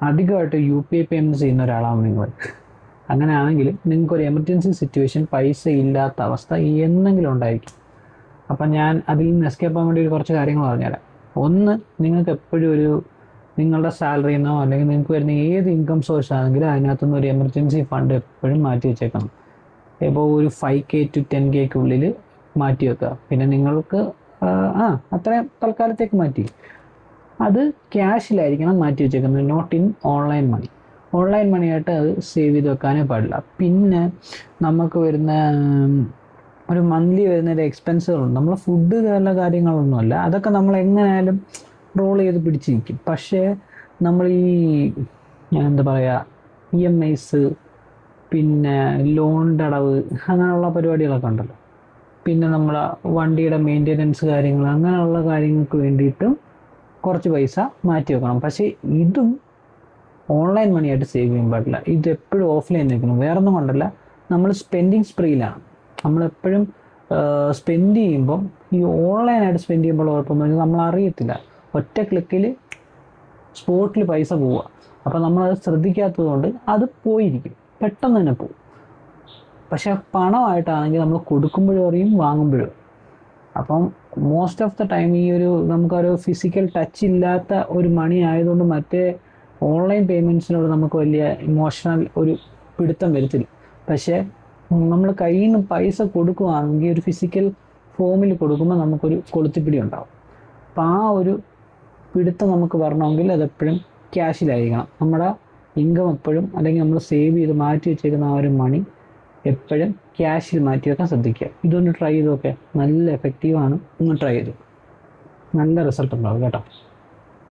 അധികമായിട്ട് U P I payment ചെയ്യുന്ന ഒരാളാണ് നിങ്ങൾ. അങ്ങനെയാണെങ്കിൽ നിങ്ങൾക്കൊരു എമർജൻസി സിറ്റുവേഷൻ പൈസ ഇല്ലാത്ത അവസ്ഥ എന്നെങ്കിലും ഉണ്ടായിരിക്കും. അപ്പം ഞാൻ അതിൽ നിന്ന് എസ്കേപ്പ് ആകാൻ വേണ്ടി കുറച്ച് കാര്യങ്ങൾ പറഞ്ഞുതരാം. ഒന്ന്, നിങ്ങൾക്ക് എപ്പോഴും ഒരു നിങ്ങളുടെ സാലറിയിൽ നിന്നോ അല്ലെങ്കിൽ നിങ്ങൾക്ക് വരുന്ന ഏത് ഇൻകം സോഴ്സ് ആണെങ്കിലും അതിനകത്തുനിന്ന് ഒരു എമർജൻസി ഫണ്ട് എപ്പോഴും മാറ്റി വെച്ചേക്കണം. ഇപ്പോൾ ഒരു 5K to 10Kക്കുള്ളിൽ മാറ്റി വെക്കുക. പിന്നെ നിങ്ങൾക്ക് അത്രയും തൽക്കാലത്തേക്ക് മാറ്റി, അത് ക്യാഷിലായിരിക്കണം മാറ്റി വെച്ചേക്കുന്നത്, not in online money. Online മണിയായിട്ട് അത് സേവ് ചെയ്ത് വെക്കാനേ പാടില്ല. പിന്നെ നമുക്ക് വരുന്ന ഒരു മന്ത്ലി വരുന്നൊരു എക്സ്പെൻസുകളുണ്ട്. നമ്മൾ ഫുഡ് പോലുള്ള കാര്യങ്ങളൊന്നുമല്ല, അതൊക്കെ നമ്മൾ എങ്ങനെയായാലും റോൾ ചെയ്ത് പിടിച്ചിരിക്കും. പക്ഷേ നമ്മൾ എന്താ പറയുക, EMIs, പിന്നെ ലോണിൻ്റെ അടവ്, അങ്ങനെയുള്ള പരിപാടികളൊക്കെ ഉണ്ടല്ലോ. പിന്നെ നമ്മളെ വണ്ടിയുടെ മെയിൻ്റെനൻസ് കാര്യങ്ങൾ, അങ്ങനെയുള്ള കാര്യങ്ങൾക്ക് വേണ്ടിയിട്ടും കുറച്ച് പൈസ മാറ്റി വെക്കണം. പക്ഷേ ഇതും ഓൺലൈൻ മണിയായിട്ട് സേവ് ചെയ്യാൻ പാടില്ല. ഇത് എപ്പോഴും ഓഫ്ലൈൻ വെക്കണം. വേറൊന്നും കൊണ്ടല്ല, നമ്മൾ സ്പെൻഡിങ് സ്പ്രീയിലാണ്. നമ്മളെപ്പോഴും സ്പെൻഡ് ചെയ്യുമ്പം ഈ ഓൺലൈനായിട്ട് സ്പെൻഡ് ചെയ്യുമ്പോൾ കുഴപ്പമൊന്നും നമ്മൾ അറിയത്തില്ല. ഒറ്റ ക്ലിക്കിൽ സ്പോട്ടിൽ പൈസ പോവുക. അപ്പം നമ്മളത് ശ്രദ്ധിക്കാത്തത് കൊണ്ട് അത് പോയിരിക്കും, പെട്ടെന്ന് തന്നെ പോകും. പക്ഷെ പണമായിട്ടാണെങ്കിൽ നമ്മൾ കൊടുക്കുമ്പോഴും അറിയും, വാങ്ങുമ്പോഴും. അപ്പം മോസ്റ്റ് ഓഫ് ദ ടൈം നമുക്കൊരു ഫിസിക്കൽ ടച്ച് ഇല്ലാത്ത ഒരു മണി ആയതുകൊണ്ട് മറ്റേ ഓൺലൈൻ പേയ്മെൻറ്റ്സിനോട് നമുക്ക് വലിയ ഇമോഷണൽ ഒരു പിടുത്തം വരത്തില്ല. പക്ഷേ നമ്മൾ കയ്യിൽ നിന്ന് പൈസ കൊടുക്കുകയാണെങ്കിൽ ഒരു ഫിസിക്കൽ ഫോമിൽ കൊടുക്കുമ്പോൾ നമുക്കൊരു കൊളുത്തിപ്പിടി ഉണ്ടാവും. അപ്പം ആ ഒരു പിടുത്തം നമുക്ക് വരണമെങ്കിൽ അതെപ്പോഴും ക്യാഷിലായിരിക്കണം. നമ്മുടെ ഇൻകം എപ്പോഴും, അല്ലെങ്കിൽ നമ്മൾ സേവ് ചെയ്ത് മാറ്റി വെച്ചേക്കുന്ന ആ ഒരു മണി എപ്പോഴും ക്യാഷിൽ മാറ്റി വെക്കാൻ ശ്രദ്ധിക്കുക. ഇതൊന്ന് ട്രൈ ചെയ്ത് നോക്കുക, നല്ല എഫക്റ്റീവാണ്. ഒന്ന് ട്രൈ ചെയ്തു, നല്ല റിസൾട്ട് ഉണ്ടാവും കേട്ടോ.